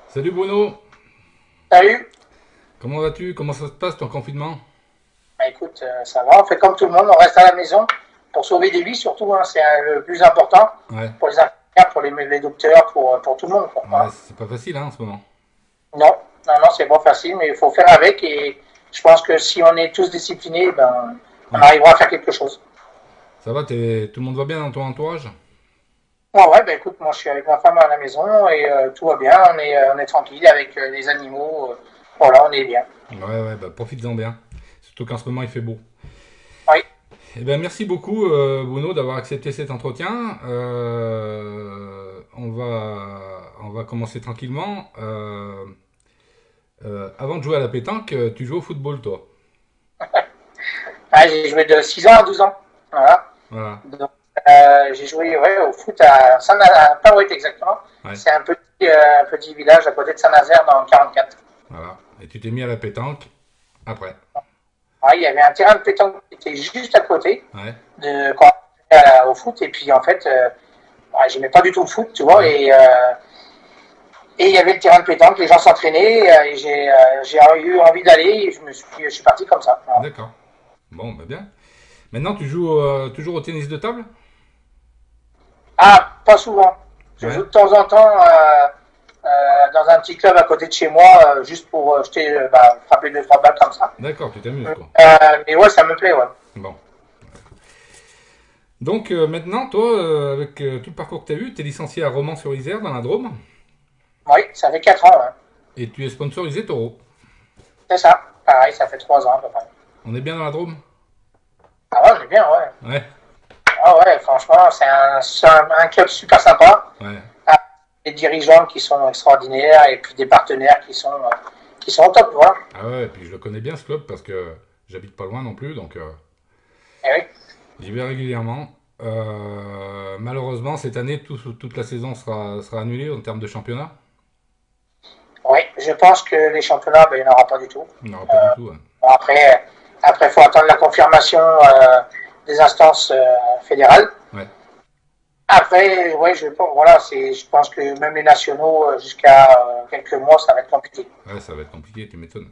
Salut Bruno, Salut. comment vas-tu? Comment ça se passe ton confinement? Bah, écoute, ça va, on fait comme tout le monde, on reste à la maison pour sauver des vies surtout, hein, c'est le plus important Ouais, pour les infirmières, pour les docteurs, pour tout le monde, quoi, ouais, hein. c'est pas facile hein, en ce moment. Non, non, c'est pas facile, mais il faut faire avec et je pense que si on est tous disciplinés, ben, on Ouais, arrivera à faire quelque chose. ça va, tout le monde va bien dans ton entourage? Ouais, ben écoute, moi je suis avec ma femme à la maison et tout va bien, on est tranquille avec les animaux, voilà, on est bien. Ouais, ouais, bah profites-en bien. Surtout qu'en ce moment il fait beau. Oui, Eh ben merci beaucoup Bruno d'avoir accepté cet entretien. On va commencer tranquillement. Avant de jouer à la pétanque, tu joues au football toi. ah, j'ai joué de 6 ans à 12 ans, voilà. Voilà, Donc, j'ai joué ouais, au foot à pas ouais, exactement. ouais, C'est un petit village à côté de Saint-Nazaire dans le 44. voilà. Et tu t'es mis à la pétanque après. Ouais, il y avait un terrain de pétanque qui était juste à côté Ouais, de quand on jouait au foot. Et puis en fait, ouais, j'aimais pas du tout le foot, tu vois. ouais, Et il y avait le terrain de pétanque, les gens s'entraînaient et j'ai eu envie d'aller et je suis parti comme ça. Voilà. d'accord. Bon, bah bien. Maintenant tu joues toujours au tennis de table? Ah, pas souvent. Je Ouais. joue de temps en temps dans un petit club à côté de chez moi, juste pour jeter, frapper deux, trois balles comme ça. D'accord, tu t'amuses quoi. Mais ouais, ça me plaît, ouais. Bon. Donc maintenant, toi, avec tout le parcours que tu as eu, tu es licencié à Romans-sur-Isère dans la Drôme Oui, ça fait 4 ans, ouais. et tu es sponsorisé Taureau. C'est ça. Pareil, ça fait 3 ans à peu près. On est bien dans la Drôme? Ah ouais, on est bien, ouais. Ouais, Ah ouais, franchement, c'est un club super sympa. ouais. Ah, des dirigeants qui sont extraordinaires et puis des partenaires qui sont au top, voilà. Ah ouais, et puis je le connais bien ce club parce que j'habite pas loin non plus, donc Et oui. j'y vais régulièrement. Malheureusement, cette année, toute la saison sera annulée en termes de championnat. Oui, je pense que les championnats, ben, il n'y en aura pas du tout. Il n'y en aura pas du tout. Ouais. Bon, après, faut attendre la confirmation des instances fédérales. Ouais, Après, ouais, voilà, je pense que même les nationaux, jusqu'à quelques mois, ça va être compliqué. ouais, ça va être compliqué, tu m'étonnes.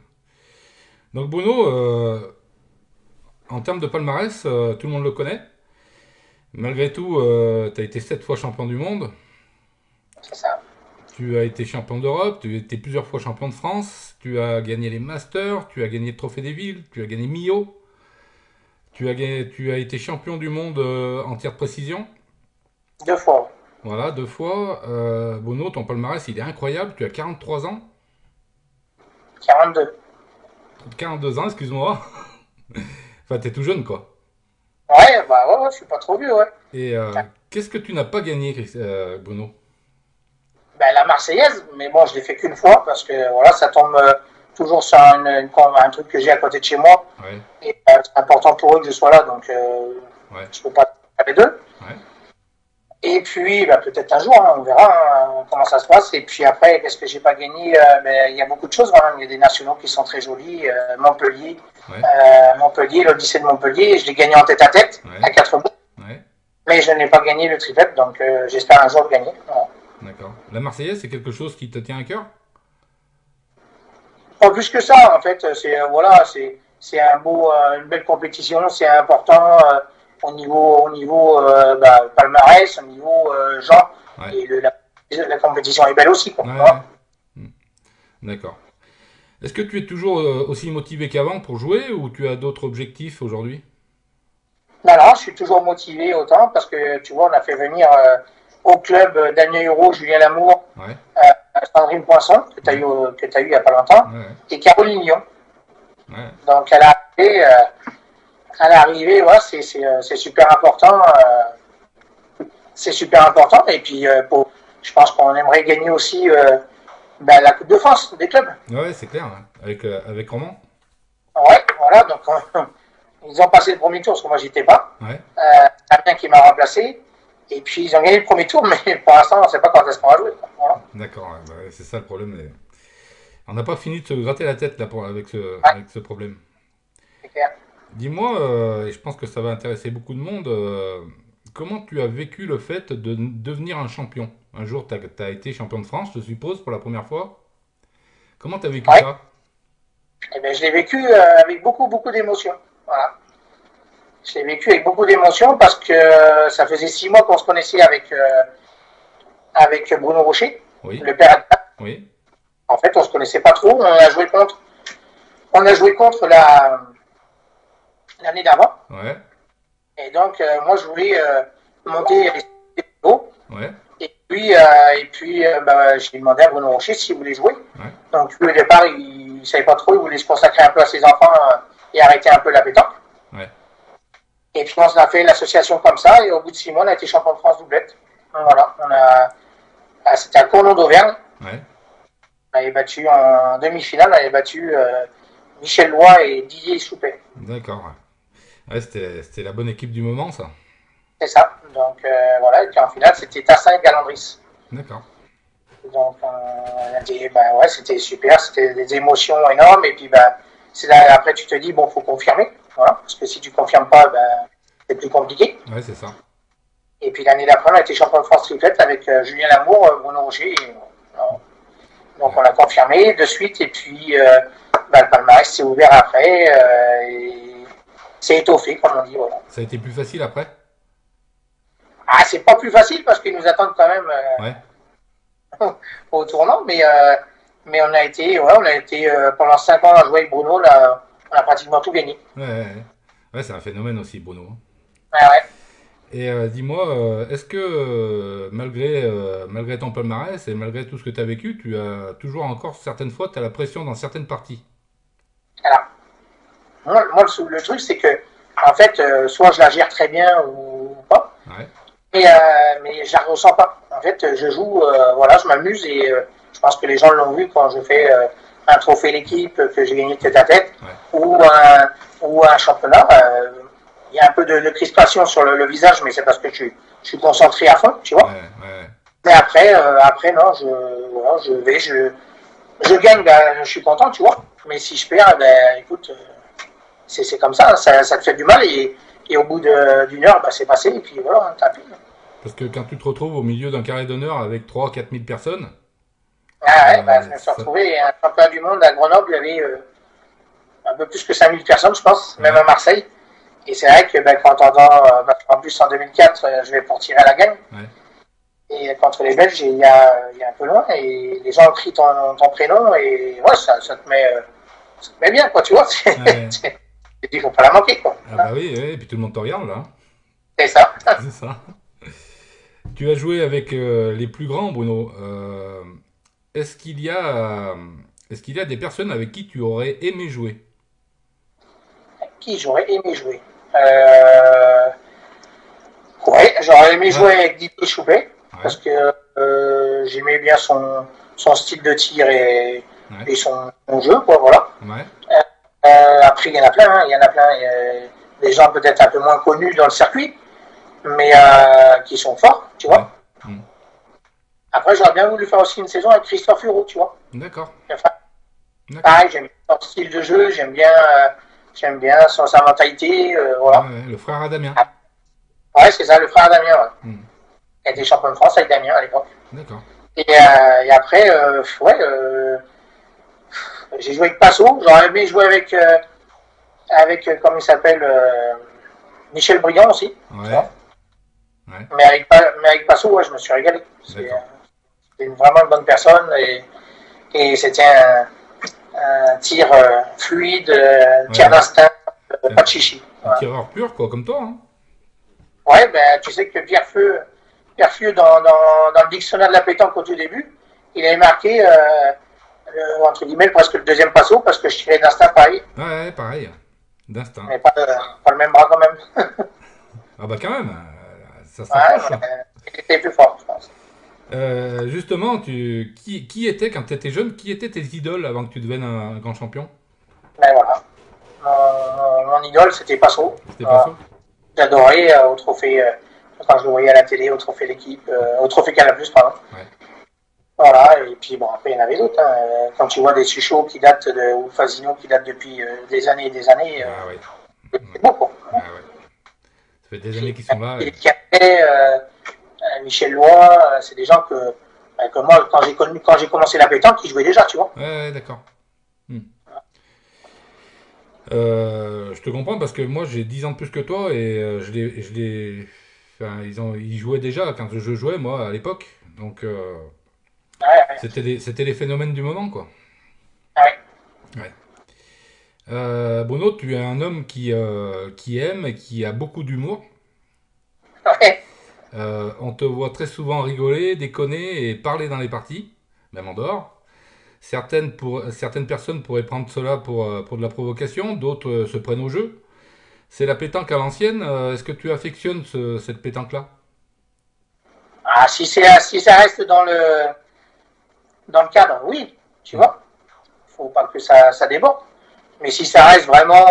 Donc Bruno, en termes de palmarès, tout le monde le connaît. Malgré tout, tu as été 7 fois champion du monde. C'est ça. Tu as été champion d'Europe, tu as été plusieurs fois champion de France, tu as gagné les Masters, tu as gagné le Trophée des Villes, tu as gagné Millau, tu as été champion du monde en tir de précision. 2 fois. Voilà, 2 fois. Bono, ton palmarès, il est incroyable. Tu as 43 ans. 42. 42 ans, excuse-moi. Enfin, t'es tout jeune, quoi. Ouais, bah ouais, je suis pas trop vieux, ouais. Et qu'est-ce que tu n'as pas gagné, Bono? Ben, la Marseillaise, mais bon, je l'ai fait qu'une fois parce que voilà, ça tombe toujours sur un truc que j'ai à côté de chez moi. Ouais, Et c'est important pour eux que je sois là, donc ouais, je peux pas faire les deux. ouais. Et puis, bah, peut-être un jour, hein, on verra comment ça se passe. Et puis après, qu'est-ce que j'ai pas gagné il y a beaucoup de choses. Hein. Il y a des nationaux qui sont très jolis. Ouais, Montpellier, l'Odyssée de Montpellier. Je l'ai gagné en tête ouais, à 4 bouts. ouais. Mais je n'ai pas gagné le triplette, donc j'espère un jour le gagner. Voilà. D'accord. La Marseillaise, c'est quelque chose qui te tient à cœur? Pas plus que ça, en fait, voilà, c'est une belle compétition, c'est important au niveau palmarès, au niveau gens, Ouais, et la compétition est belle aussi, quoi. ouais, ouais. Voilà. Hmm. D'accord. Est-ce que tu es toujours aussi motivé qu'avant pour jouer ou tu as d'autres objectifs aujourd'hui? Non, non, je suis toujours motivé autant parce que tu vois, on a fait venir au club Daniel Euro, Julien Lamour, Ouais, Sandrine Poisson, ouais, que tu as eu il n'y a pas longtemps, ouais, et Caroline Lyon. ouais. Donc, à l'arrivée, ouais, c'est super important. C'est super important. Et puis, je pense qu'on aimerait gagner aussi la Coupe de France des clubs. Ouais, c'est clair, hein. Avec Roman. Ouais, voilà. Donc, ils ont passé le premier tour, parce que moi, j'étais pas. Ouais, Damien qui m'a remplacé. Et puis, ils ont gagné le premier tour, mais pour l'instant, on ne sait pas quand est-ce qu'on va jouer. Voilà. d'accord, ouais, bah ouais, c'est ça le problème. On n'a pas fini de se gratter la tête là Ouais, avec ce problème. c'est clair. Dis-moi, et je pense que ça va intéresser beaucoup de monde, comment tu as vécu le fait de devenir un champion? Un jour, tu as été champion de France, je suppose, pour la première fois? Comment t'as vécu Ouais. ça? Eh ben, je l'ai vécu avec beaucoup, beaucoup d'émotions. Voilà. Je l'ai vécu avec beaucoup d'émotions parce que ça faisait 6 mois qu'on se connaissait avec Bruno Rocher, Oui, le père Adnan. oui, En fait, on se connaissait pas trop. On a joué contre l'année d'avant. ouais, Et donc, moi, je voulais monter les niveaux. ouais, Bah, j'ai demandé à Bruno Rocher s'il voulait jouer. ouais, Donc, lui, au départ, il savait pas trop. Il voulait se consacrer un peu à ses enfants et arrêter un peu la pétanque. ouais. Et puis, on a fait l'association comme ça. Et au bout de 6 mois, on a été champion de France doublette. Voilà. C'était à Cournon d'Auvergne. Ouais. On avait battu en demi-finale, on avait battu Michel Loy et Didier Soupet. D'accord. Ouais, ouais, c'était la bonne équipe du moment, ça. C'est ça. Donc voilà, et puis en finale, c'était Tassin et Galandris. D'accord. Donc ouais, c'était super, c'était des émotions énormes. Et puis c'est là, après tu te dis, bon, faut confirmer. Voilà, parce que si tu confirmes pas, c'est plus compliqué. Ouais, c'est ça. Et puis l'année d'après, on a été champion de France triplette avec Julien Lamour, Bruno Rocher. Donc Ouais. on l'a confirmé de suite. Et puis le palmarès s'est ouvert après. Et c'est étoffé, comme on dit. Voilà. Ça a été plus facile après? Ah, c'est pas plus facile parce qu'ils nous attendent quand même Ouais. au tournant, mais on a été pendant 5 ans à jouer avec Bruno, là, on a pratiquement tout gagné. Ouais, ouais, ouais. Ouais, c'est un phénomène aussi, Bruno, hein. Ouais, ouais. Et dis-moi, est-ce que malgré ton palmarès et malgré tout ce que tu as vécu, tu as toujours encore certaines fois, tu as la pression dans certaines parties? Alors, moi le truc, c'est que, en fait, soit je la gère très bien ou pas, Ouais, mais je la ressens pas. En fait, je joue, voilà, je m'amuse et je pense que les gens l'ont vu quand je fais un trophée l'équipe que j'ai gagné tête à tête ouais, ou un championnat. Il y a un peu de crispation sur le visage, mais c'est parce que je suis concentré à fond, tu ouais, vois. ouais. Mais après non, voilà, je gagne, je suis content, tu vois. Mais si je perds, écoute, c'est comme ça, ça te fait du mal et au bout d'une heure, c'est passé et puis voilà, tant pis. Parce que quand tu te retrouves au milieu d'un carré d'honneur avec 3 4 000 personnes, Ah ouais, je me suis ça, retrouvé un championnat du monde à Grenoble, il y avait un peu plus que 5000 personnes, je pense, même ouais, à Marseille. Et c'est vrai que quand on entend, en plus en 2004, je vais pour tirer à la gagne. ouais, Et contre les Belges, il y a un peu loin, et les gens crient ton prénom, et ouais, ça te met bien, quoi, tu vois. ouais. Il faut pas la manquer, quoi. Ah bah oui, ouais, et puis tout le monde te regarde là, hein. C'est ça. C'est ça. Tu as joué avec les plus grands, Bruno. Est-ce qu'il y a, est-ce qu'il y a des personnes avec qui tu aurais aimé jouer? Qui j'aurais aimé jouer Ouais, j'aurais aimé jouer Ouais, avec Didier Choupet, ouais, parce que j'aimais bien son style de tir ouais, et son jeu, quoi, voilà. ouais, Après, il y en a plein, hein, il y en a plein. Il y a des gens peut-être un peu moins connus dans le circuit, mais qui sont forts, tu ouais. vois. Hmm. Après, j'aurais bien voulu faire aussi une saison avec Christophe Huro, tu vois. D'accord, Enfin, d'accord. pareil, j'aime bien son style de jeu, j'aime bien sa mentalité, Ouais, voilà. ouais, le frère à Damien. Ah, ouais, c'est ça, le frère Damien, ouais. Hmm. Il était champion de France avec Damien à l'époque. D'accord. Et après, ouais, j'ai joué avec Passo, j'aurais aimé jouer comment il s'appelle, Michel Briand aussi, tu Ouais, vois. ouais, Mais avec Passo, ouais, je me suis régalé. d'accord. C'est vraiment une bonne personne et c'était un tir fluide, tir Ouais, d'instinct, c'est pas de chichi. un Voilà. tireur pur, quoi, comme toi, hein. Ouais, tu sais que Pierre Feu dans le dictionnaire de la pétanque au tout début, il avait marqué, entre guillemets, presque le deuxième passo parce que je tirais d'instinct pareil, Ouais, ouais, pareil, d'instinct. mais pas le même bras quand même. Ah bah quand même, ça Ouais, s'approche. il était plus fort, je pense. Justement, qui était, quand tu étais jeune, qui étaient tes idoles avant que tu deviennes un grand champion? Mais voilà. Mon idole, c'était Passo. C'était pas Voilà. ça? J'adorais au trophée, quand je le voyais à la télé, au trophée l'équipe, au trophée Canal+, pardon. Ouais. Voilà, et puis bon, après il y en avait d'autres, hein. Quand tu vois des Suchot qui datent ou Fasino qui datent depuis des années et des années, Ah ouais. c'est beau, quoi. Ah ouais. Ça fait des années Puis, qu'ils sont là. Michel Loy, c'est des gens que Que moi, quand j'ai commencé la pétanque, il jouait déjà, tu vois. Ouais, d'accord. Hmm. Je te comprends parce que moi j'ai 10 ans de plus que toi et enfin, ils jouaient déjà quand je jouais moi à l'époque. Donc Ouais, c'était les phénomènes du moment quoi. ouais. Ouais. Bruno, tu es un homme qui aime et qui a beaucoup d'humour. Ouais. On te voit très souvent rigoler, déconner et parler dans les parties, même en dehors. Certaines personnes pourraient prendre cela pour de la provocation, d'autres se prennent au jeu. C'est la pétanque à l'ancienne. Est-ce que tu affectionnes cette pétanque-là? Ah, si ça reste dans le cadre, oui, tu Hmm. vois. Faut pas que ça déborde. Mais si ça reste vraiment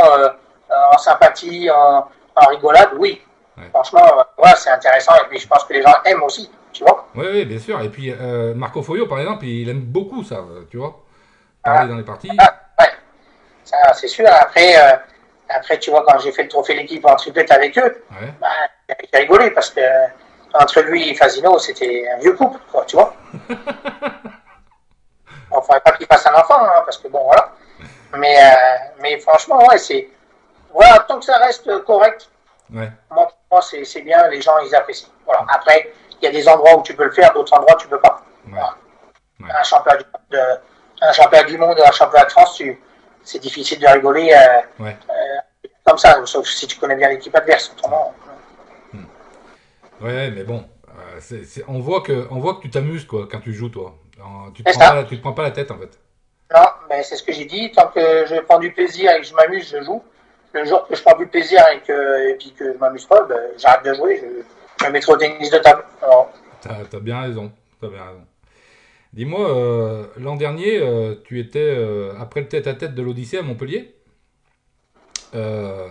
en sympathie, en rigolade, oui. Ouais. Franchement, ouais, c'est intéressant et puis je pense que les gens aiment aussi, tu vois. Oui, oui, bien sûr. Et puis Marco Foglio, par exemple, il aime beaucoup ça, tu vois. Parler Ah, dans les parties. ah, ouais, ça c'est sûr. Après, tu vois, quand j'ai fait le trophée l'équipe en triplette avec eux, Ouais. bah, j'ai rigolé parce que entre lui et Fasino, c'était un vieux couple, quoi, tu vois. On ne faudrait pas qu'il fasse un enfant, hein, parce que bon, voilà. Mais franchement, ouais, voilà, tant que ça reste correct, Ouais. moi c'est bien, les gens, ils apprécient. Voilà. Après, il y a des endroits où tu peux le faire, d'autres endroits où tu peux pas. Ouais. Voilà. Ouais. Un championnat du monde, un championnat de France, c'est difficile de rigoler Ouais. comme ça, sauf si tu connais bien l'équipe adverse. Autrement, Hmm. Ouais, mais bon, on voit que tu t'amuses quoi quand tu joues toi. c'est ça. Tu te prends pas la tête en fait. Non, mais c'est ce que j'ai dit. Tant que je prends du plaisir et que je m'amuse, je joue. Le jour que je prends plus de plaisir et puis que je m'amuse pas, ben, j'arrête de jouer. Je me mettrai au tennis de table. Alors, T'as bien raison. T'as bien raison. Dis-moi, l'an dernier, tu étais après le tête-à-tête de l'Odyssée à Montpellier. Euh,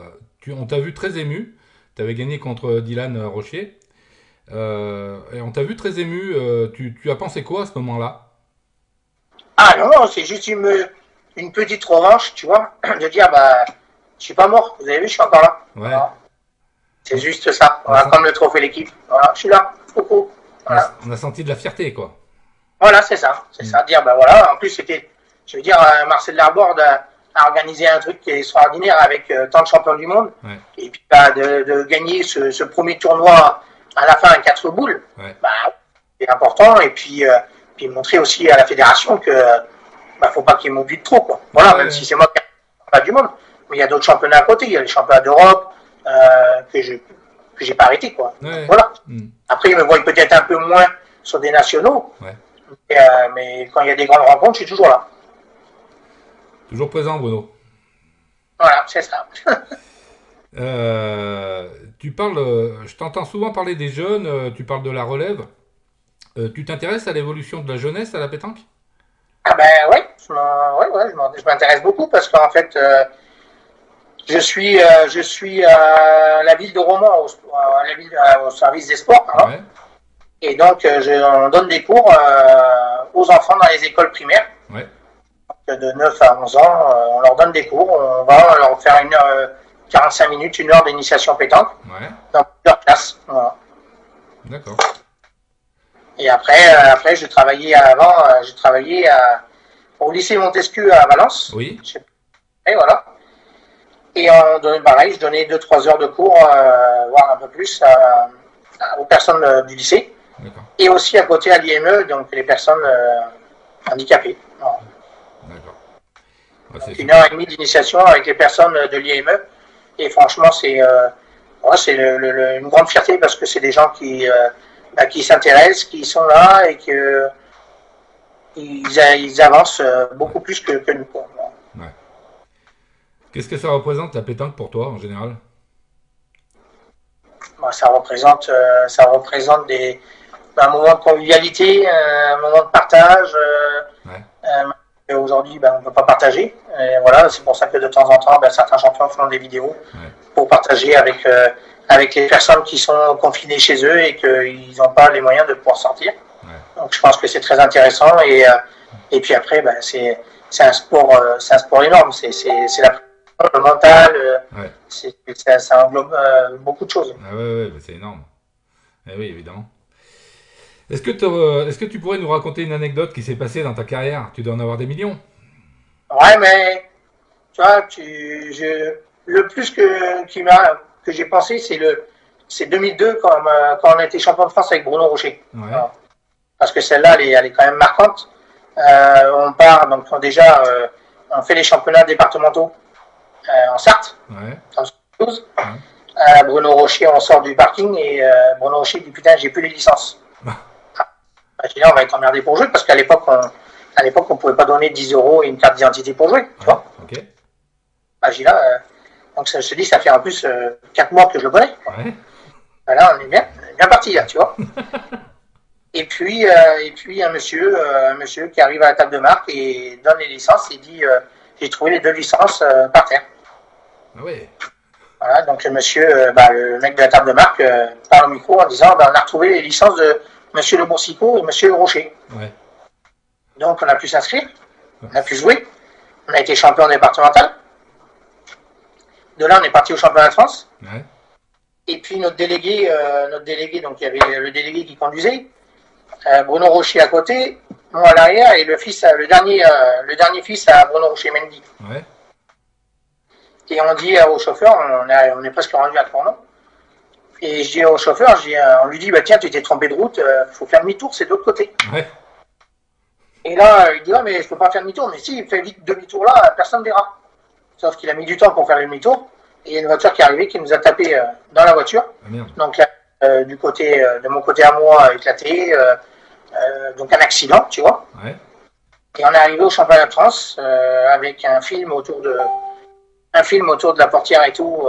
on t'a vu très ému. Tu avais gagné contre Dylan Rocher. Et on t'a vu très ému. Tu as pensé quoi à ce moment-là? ah non, non, c'est juste une petite revanche, tu vois, de dire, bah, je suis pas mort. Vous avez vu, je suis encore là. Ouais. Voilà. C'est juste ça. On a, Voilà, comme le trophée l'équipe. Voilà, je suis là. Coucou. Voilà. on a senti de la fierté, quoi. Voilà, c'est ça. C'est Mm. ça. Dire, ben voilà. En plus, je veux dire, Marcel Larborde a organisé un truc qui est extraordinaire avec tant de champions du monde. Ouais. Et puis, bah, de gagner ce premier tournoi à la fin à 4 boules, Ouais. bah, c'est important. Et puis montrer aussi à la fédération que bah, faut pas qu'il m'oublie trop, quoi. Voilà, même Ouais. si c'est moi qui ai le championnat du monde. Mais il y a d'autres championnats à côté. Il y a les championnats d'Europe que j'ai pas arrêté, quoi. Donc, Ouais. voilà. Mm. Après, ils me voient peut-être un peu moins sur des nationaux. Ouais. Mais quand il y a des grandes rencontres, je suis toujours là. Toujours présent, Bruno. Voilà, c'est ça. Je t'entends souvent parler des jeunes, tu parles de la relève. Tu t'intéresses à l'évolution de la jeunesse à la pétanque? Ah ben ouais, je m'intéresse beaucoup parce qu'en fait, je suis à la ville de Romans, au service des sports, hein, Ouais. et donc on donne des cours aux enfants dans les écoles primaires. Ouais. De 9 à 11 ans, on leur donne des cours, on va leur faire 45 minutes, 1 heure d'initiation pétanque Ouais. dans plusieurs classes. Voilà. D'accord. Et après, je travaillais au lycée Montesquieu à Valence. Oui. Et voilà. Et pareil, je donnais 2-3 heures de cours, voire un peu plus, aux personnes du lycée. D'accord. Et aussi à côté à l'IME, donc les personnes handicapées. Voilà. D'accord. Ouais, c'est Donc 1 heure et demie super. d'initiation avec les personnes de l'IME. Et franchement, c'est une grande fierté parce que c'est des gens qui s'intéressent, qui sont là et que ils avancent beaucoup plus que nous. Ouais. Qu'est-ce que ça représente la pétanque pour toi en général? Bon, ça représente un moment de convivialité, un moment de partage. Ouais. Aujourd'hui, ben, on ne peut pas partager. Et voilà, c'est pour ça que de temps en temps, ben, certains champions font des vidéos Ouais. pour partager avec les personnes qui sont confinées chez eux et qu'ils n'ont pas les moyens de pouvoir sortir. Ouais. Donc je pense que c'est très intéressant et puis après ben, c'est un sport énorme, c'est la le mental, Ouais. ça englobe beaucoup de choses. Ah ouais, ouais, bah, c'est énorme. Eh oui, évidemment. Est-ce que tu pourrais nous raconter une anecdote qui s'est passée dans ta carrière? Tu dois en avoir des millions. Ouais, mais tu vois, le plus que j'ai pensé, c'est 2002 quand on a été champion de France avec Bruno Rocher. Ouais, Alors, parce que celle-là, elle est quand même marquante. On part, donc déjà, on fait les championnats départementaux en Sarthe, ouais, en 12. ouais. Bruno Rocher, on sort du parking et Bruno Rocher dit putain, j'ai plus les licences. J'ai dit là, on va être emmerdé pour jouer parce qu'à l'époque, on pouvait pas donner 10 euros et une carte d'identité pour jouer, tu Ouais, vois. ok. J'ai dit là, donc ça, je te dis, ça fait en plus 4 mois que je le connais. Ouais, Là, on est bien parti là, tu vois. Et puis un monsieur qui arrive à la table de marque et donne les licences et dit j'ai trouvé les 2 licences par terre. ah ouais, Voilà, donc le mec de la table de marque parle au micro en disant on a retrouvé les licences de monsieur Le Boursicot et monsieur Le Rocher. ouais, Donc on a pu s'inscrire, on a pu jouer, on a été champion départemental. De là on est parti au championnat de France. ouais, Et puis notre délégué, donc il y avait le délégué qui conduisait, Bruno Rocher à côté, moi à l'arrière et le dernier fils à Bruno Rocher Mendy. ouais, Et on dit au chauffeur, on est presque rendu à Tournon. Et je dis au chauffeur, on lui dit bah tiens tu t'es trompé de route, faut faire demi-tour, c'est de l'autre côté. ouais. Et là il dit ouais mais je peux pas faire demi-tour, mais si il fait vite demi-tour là, personne ne verra. Sauf qu'il a mis du temps pour faire le demi-tour. Et il y a une voiture qui est arrivée qui nous a tapé dans la voiture. Ah merde. Donc là, de mon côté à moi, éclaté. Donc un accident, tu vois. Ouais, Et on est arrivé au championnat de France avec un film autour de la portière et tout,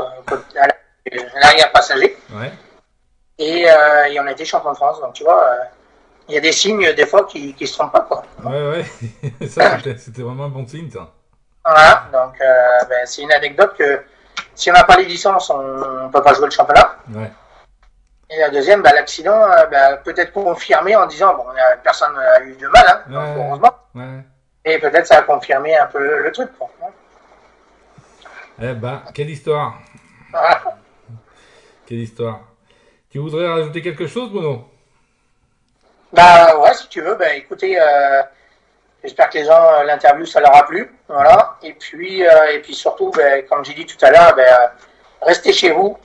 à l'arrière passager. ouais, Et on a été champion de France. Donc tu vois, il y a des signes des fois qui se trompent pas, quoi. ouais, ouais. Ça, c'était vraiment un bon signe, ça. Voilà. Donc c'est une anecdote que si on n'a pas les licences, on ne peut pas jouer le championnat. Ouais, Et la deuxième, l'accident, peut-être confirmé en disant, bon, personne n'a eu de mal, hein, ouais, heureusement. ouais. Et peut-être ça a confirmé un peu le truc, quoi. Eh ben, quelle histoire. Voilà. Quelle histoire. Tu voudrais rajouter quelque chose, Bruno? Bah ouais, si tu veux, écoutez, j'espère que les gens, l'interview, ça leur a plu, voilà. Et puis surtout, comme j'ai dit tout à l'heure, restez chez vous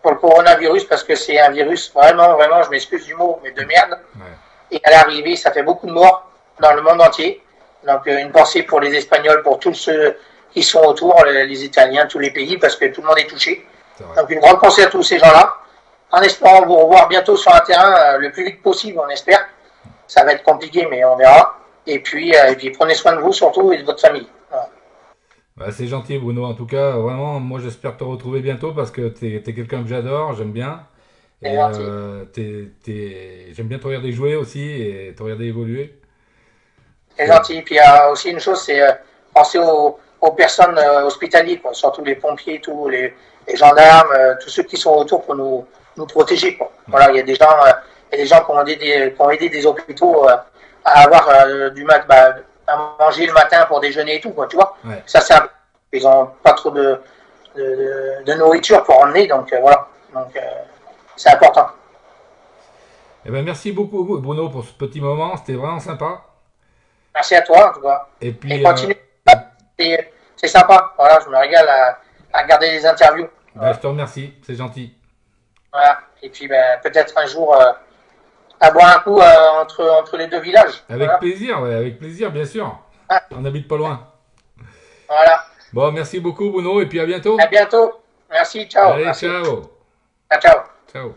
pour le coronavirus parce que c'est un virus vraiment, vraiment, je m'excuse du mot, mais de merde. Ouais, Et à l'arrivée, ça fait beaucoup de morts dans le monde entier. Donc une pensée pour les Espagnols, pour tous ceux qui sont autour, les Italiens, tous les pays, parce que tout le monde est touché. c'est vrai. Donc une grande pensée à tous ces gens-là. En espérant vous revoir bientôt sur un terrain le plus vite possible, on espère. Ça va être compliqué, mais on verra. Et puis prenez soin de vous surtout et de votre famille. Voilà. Bah, c'est gentil, Bruno. En tout cas, vraiment, moi, j'espère te retrouver bientôt parce que t'es quelqu'un que j'adore, j'aime bien. C'est Et gentil. j'aime bien te regarder jouer aussi et te regarder évoluer. C'est C'est- gentil. Puis il y a aussi une chose, c'est penser aux personnes hospitalières, quoi. Surtout les pompiers, les gendarmes, tous ceux qui sont autour pour nous protéger, quoi. Voilà, il y a des gens qui ont aidé des hôpitaux à avoir à manger le matin pour déjeuner et tout, quoi, tu vois. Ouais. Ça, ils ont pas trop de nourriture pour emmener, donc voilà. Donc c'est important. Eh ben, merci beaucoup, Bruno, pour ce petit moment. C'était vraiment sympa. Merci à toi, en tout cas. Et Et puis, continue. C'est sympa. Voilà, je me régale à regarder les interviews. ben, je te remercie. C'est gentil. Voilà. Et puis peut-être un jour à boire un coup entre les deux villages. Avec Voilà. plaisir, ouais, avec plaisir, bien sûr. Ah. On n'habite pas loin. Voilà. Bon, merci beaucoup, Bruno, et puis à bientôt. À bientôt. Merci. Ciao. Allez, Merci. ciao. Ciao. Ciao.